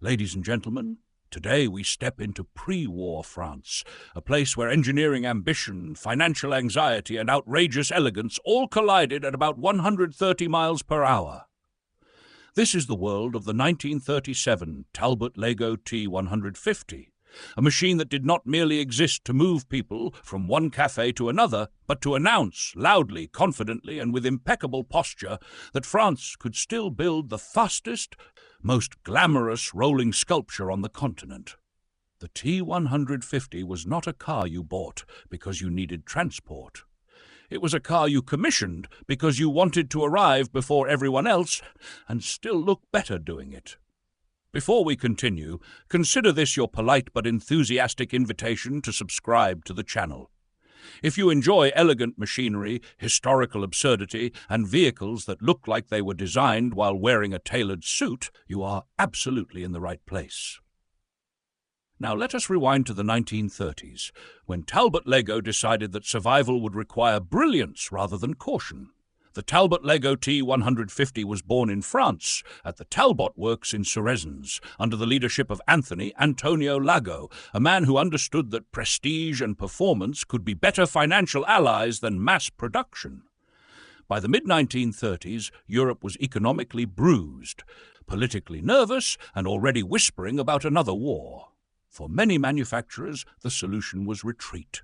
Ladies and gentlemen, today we step into pre-war France, a place where engineering ambition, financial anxiety, and outrageous elegance all collided at about 130 miles per hour. This is the world of the 1937 Talbot-Lago T150, a machine that did not merely exist to move people from one cafe to another, but to announce loudly, confidently, and with impeccable posture that France could still build the fastest, most glamorous rolling sculpture on the continent. The T150 was not a car you bought because you needed transport. It was a car you commissioned because you wanted to arrive before everyone else and still look better doing it. Before we continue, consider this your polite but enthusiastic invitation to subscribe to the channel. If you enjoy elegant machinery, historical absurdity, and vehicles that look like they were designed while wearing a tailored suit, you are absolutely in the right place. Now let us rewind to the 1930s, when Talbot-Lago decided that survival would require brilliance rather than caution. The Talbot-Lago T150 was born in France at the Talbot Works in Sorezens, under the leadership of Antonio Lago, a man who understood that prestige and performance could be better financial allies than mass production. By the mid-1930s, Europe was economically bruised, politically nervous, and already whispering about another war. For many manufacturers, the solution was retreat.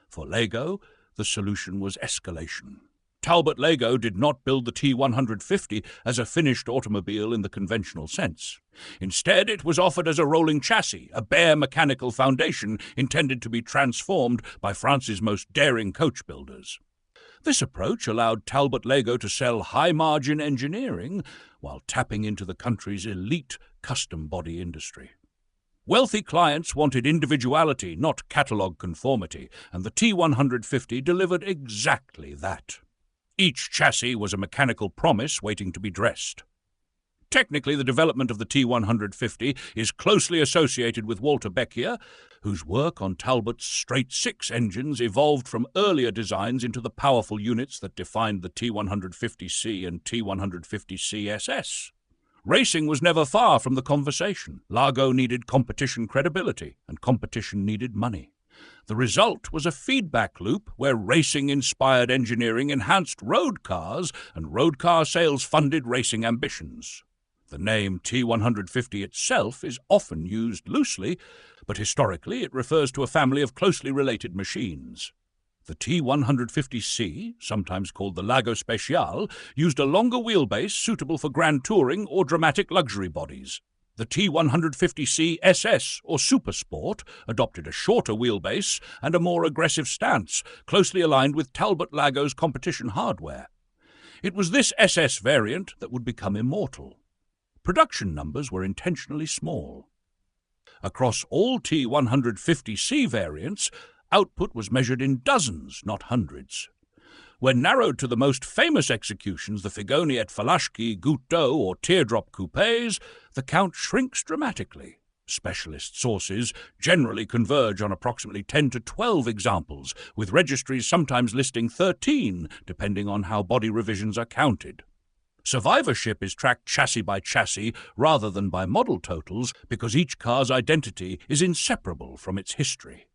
For Lago, the solution was escalation. Talbot-Lago did not build the T150 as a finished automobile in the conventional sense. Instead, it was offered as a rolling chassis, a bare mechanical foundation intended to be transformed by France's most daring coach builders. This approach allowed Talbot-Lago to sell high-margin engineering while tapping into the country's elite custom body industry. Wealthy clients wanted individuality, not catalogue conformity, and the T150 delivered exactly that. Each chassis was a mechanical promise waiting to be dressed. Technically, the development of the T150 is closely associated with Walter Becchier, whose work on Talbot's straight-six engines evolved from earlier designs into the powerful units that defined the T150C and T150C SS. Racing was never far from the conversation. Lago needed competition credibility, and competition needed money. The result was a feedback loop where racing-inspired engineering enhanced road cars and road car sales funded racing ambitions. The name T150 itself is often used loosely, but historically it refers to a family of closely related machines. The T150C, sometimes called the Lago Special, used a longer wheelbase suitable for grand touring or dramatic luxury bodies. The T150C SS, or Super Sport, adopted a shorter wheelbase and a more aggressive stance, closely aligned with Talbot-Lago's competition hardware. It was this SS variant that would become immortal. Production numbers were intentionally small. Across all T150C variants, output was measured in dozens, not hundreds. When narrowed to the most famous executions, the Figoni Falaschi, Goutte or Teardrop coupes, the count shrinks dramatically. Specialist sources generally converge on approximately 10 to 12 examples, with registries sometimes listing 13, depending on how body revisions are counted. Survivorship is tracked chassis by chassis rather than by model totals because each car's identity is inseparable from its history.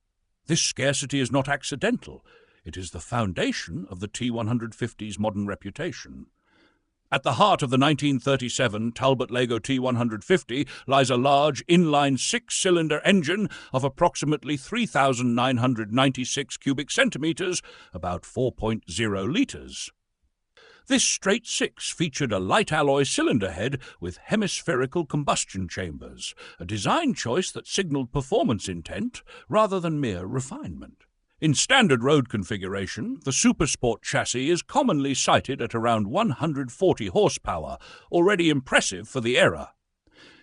This scarcity is not accidental. It is the foundation of the T150's modern reputation. At the heart of the 1937 Talbot-Lago T150 lies a large inline-six cylinder engine of approximately 3,996 cubic centimeters, about 4.0 liters. This straight-six featured a light alloy cylinder head with hemispherical combustion chambers, a design choice that signaled performance intent rather than mere refinement. In standard road configuration, the Supersport chassis is commonly cited at around 140 horsepower, already impressive for the era.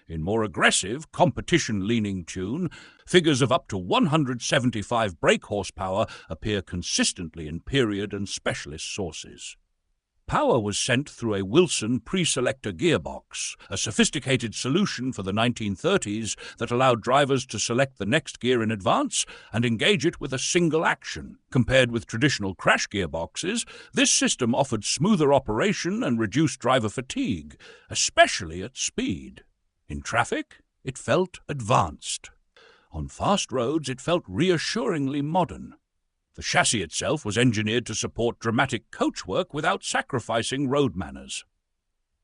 In more aggressive, competition-leaning tune, figures of up to 175 brake horsepower appear consistently in period and specialist sources. Power was sent through a Wilson preselector gearbox, a sophisticated solution for the 1930s that allowed drivers to select the next gear in advance and engage it with a single action. Compared with traditional crash gearboxes, this system offered smoother operation and reduced driver fatigue, especially at speed. In traffic, it felt advanced. On fast roads, it felt reassuringly modern. The chassis itself was engineered to support dramatic coachwork without sacrificing road manners.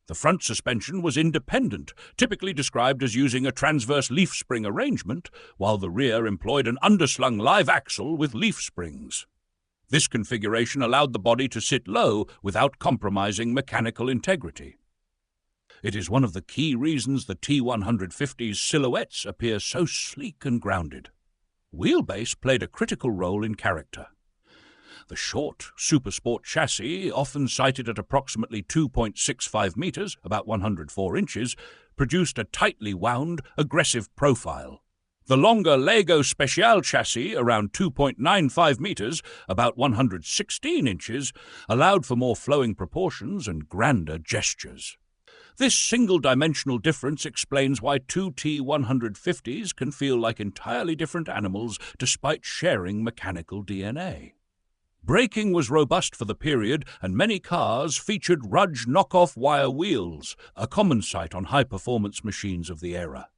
The front suspension was independent, typically described as using a transverse leaf spring arrangement, while the rear employed an underslung live axle with leaf springs. This configuration allowed the body to sit low without compromising mechanical integrity. It is one of the key reasons the T150's silhouettes appear so sleek and grounded. Wheelbase played a critical role in character. The short, supersport chassis, often sighted at approximately 2.65 meters, about 104 inches, produced a tightly wound, aggressive profile. The longer Lago Speciale chassis, around 2.95 meters, about 116 inches, allowed for more flowing proportions and grander gestures. This single-dimensional difference explains why two T150s can feel like entirely different animals despite sharing mechanical DNA. Braking was robust for the period, and many cars featured Rudge knockoff wire wheels, a common sight on high-performance machines of the era.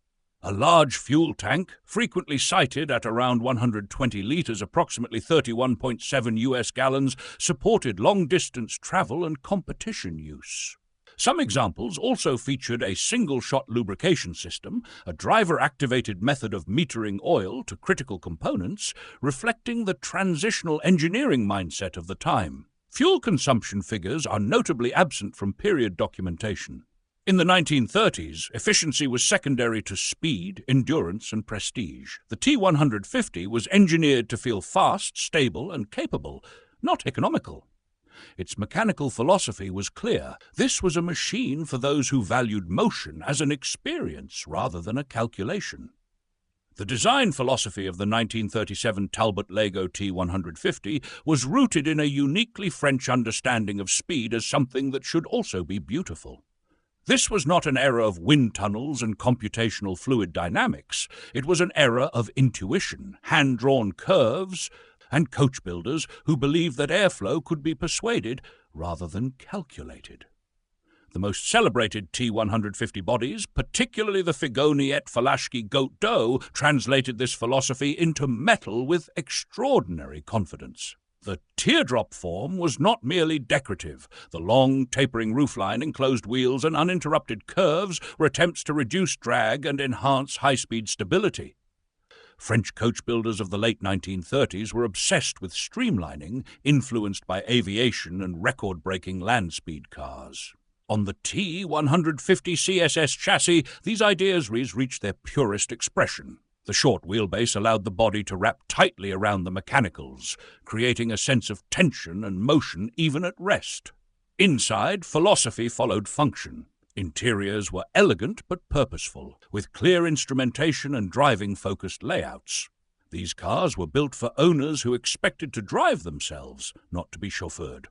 A large fuel tank, frequently sighted at around 120 litres, approximately 31.7 US gallons, supported long-distance travel and competition use. Some examples also featured a single-shot lubrication system, a driver-activated method of metering oil to critical components, reflecting the transitional engineering mindset of the time. Fuel consumption figures are notably absent from period documentation. In the 1930s, efficiency was secondary to speed, endurance, and prestige. The T150 was engineered to feel fast, stable, and capable, not economical. Its mechanical philosophy was clear. This was a machine for those who valued motion as an experience rather than a calculation. The design philosophy of the 1937 Talbot-Lago T150 was rooted in a uniquely French understanding of speed as something that should also be beautiful. This was not an era of wind tunnels and computational fluid dynamics. It was an era of intuition, hand-drawn curves, and coach builders who believed that airflow could be persuaded rather than calculated. The most celebrated T150 bodies, particularly the Figoni Falaschi Goat Doe, translated this philosophy into metal with extraordinary confidence. The teardrop form was not merely decorative. The long, tapering roofline, enclosed wheels, and uninterrupted curves were attempts to reduce drag and enhance high-speed stability. French coach builders of the late 1930s were obsessed with streamlining, influenced by aviation and record-breaking land speed cars. On the T150 CSS chassis, these ideas reached their purest expression. The short wheelbase allowed the body to wrap tightly around the mechanicals, creating a sense of tension and motion even at rest. Inside, philosophy followed function. Interiors were elegant but purposeful, with clear instrumentation and driving-focused layouts. These cars were built for owners who expected to drive themselves, not to be chauffeured.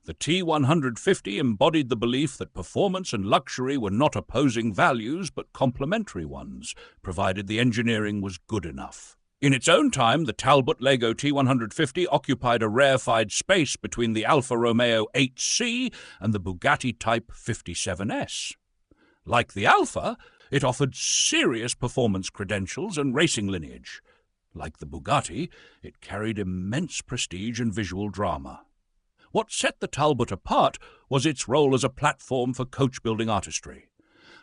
The T150 embodied the belief that performance and luxury were not opposing values but complementary ones, provided the engineering was good enough. In its own time, the Talbot-Lago T150 occupied a rarefied space between the Alfa Romeo 8C and the Bugatti Type 57S. Like the Alfa, it offered serious performance credentials and racing lineage. Like the Bugatti, it carried immense prestige and visual drama. What set the Talbot apart was its role as a platform for coach-building artistry.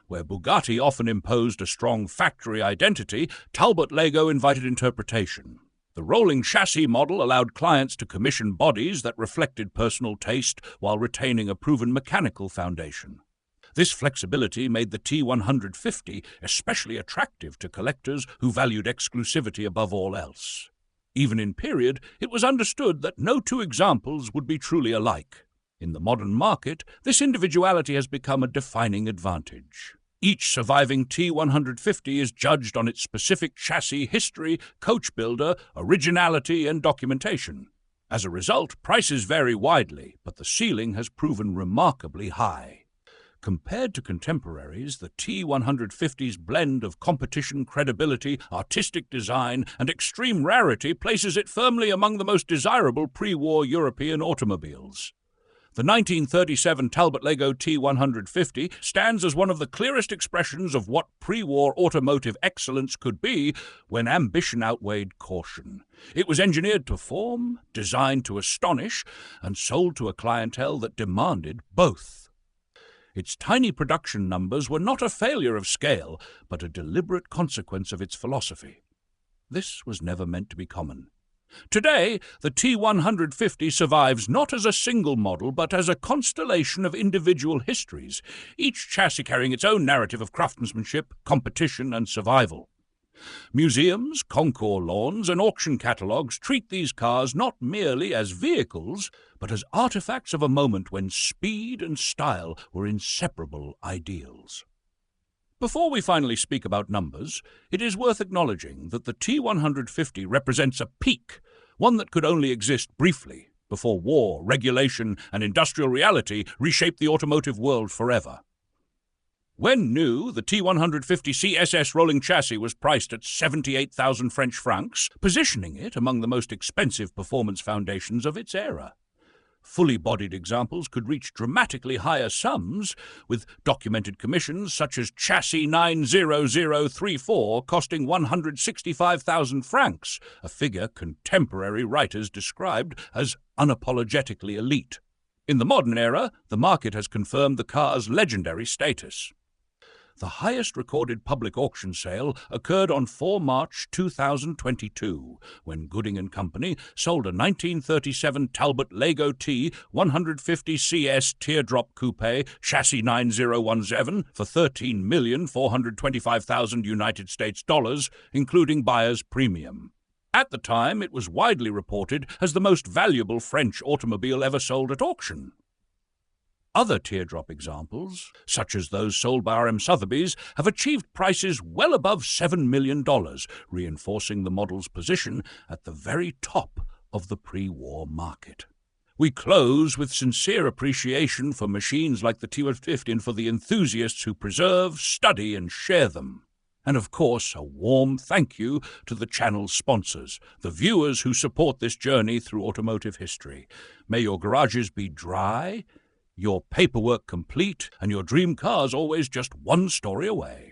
Where Bugatti often imposed a strong factory identity, Talbot-Lago invited interpretation. The rolling chassis model allowed clients to commission bodies that reflected personal taste while retaining a proven mechanical foundation. This flexibility made the T150 especially attractive to collectors who valued exclusivity above all else. Even in period, it was understood that no two examples would be truly alike. In the modern market, this individuality has become a defining advantage. Each surviving T150 is judged on its specific chassis history, coach builder, originality, and documentation. As a result, prices vary widely, but the ceiling has proven remarkably high. Compared to contemporaries, the T150's blend of competition credibility, artistic design, and extreme rarity places it firmly among the most desirable pre-war European automobiles. The 1937 Talbot-Lago T150 stands as one of the clearest expressions of what pre-war automotive excellence could be when ambition outweighed caution. It was engineered to form, designed to astonish, and sold to a clientele that demanded both. Its tiny production numbers were not a failure of scale, but a deliberate consequence of its philosophy. This was never meant to be common. Today, the T150 survives not as a single model, but as a constellation of individual histories, each chassis carrying its own narrative of craftsmanship, competition, and survival. Museums, concours lawns, and auction catalogues treat these cars not merely as vehicles, but as artifacts of a moment when speed and style were inseparable ideals. Before we finally speak about numbers, it is worth acknowledging that the T150 represents a peak, one that could only exist briefly, before war, regulation, and industrial reality reshaped the automotive world forever. When new, the T150 CSS rolling chassis was priced at 78,000 French francs, positioning it among the most expensive performance foundations of its era. Fully bodied examples could reach dramatically higher sums, with documented commissions such as Chassis 90034 costing 165,000 francs, a figure contemporary writers described as unapologetically elite. In the modern era, the market has confirmed the car's legendary status. The highest recorded public auction sale occurred on 4 March 2022, when Gooding & Company sold a 1937 Talbot-Lago T150 CS Teardrop Coupe chassis 9017 for $13,425,000 United States dollars, including buyer's premium. At the time, it was widely reported as the most valuable French automobile ever sold at auction. Other teardrop examples, such as those sold by R.M. Sotheby's, have achieved prices well above $7 million, reinforcing the model's position at the very top of the pre-war market. We close with sincere appreciation for machines like the T150 and for the enthusiasts who preserve, study, and share them. And of course, a warm thank you to the channel's sponsors, the viewers who support this journey through automotive history. May your garages be dry, your paperwork complete, and your dream cars always just one story away.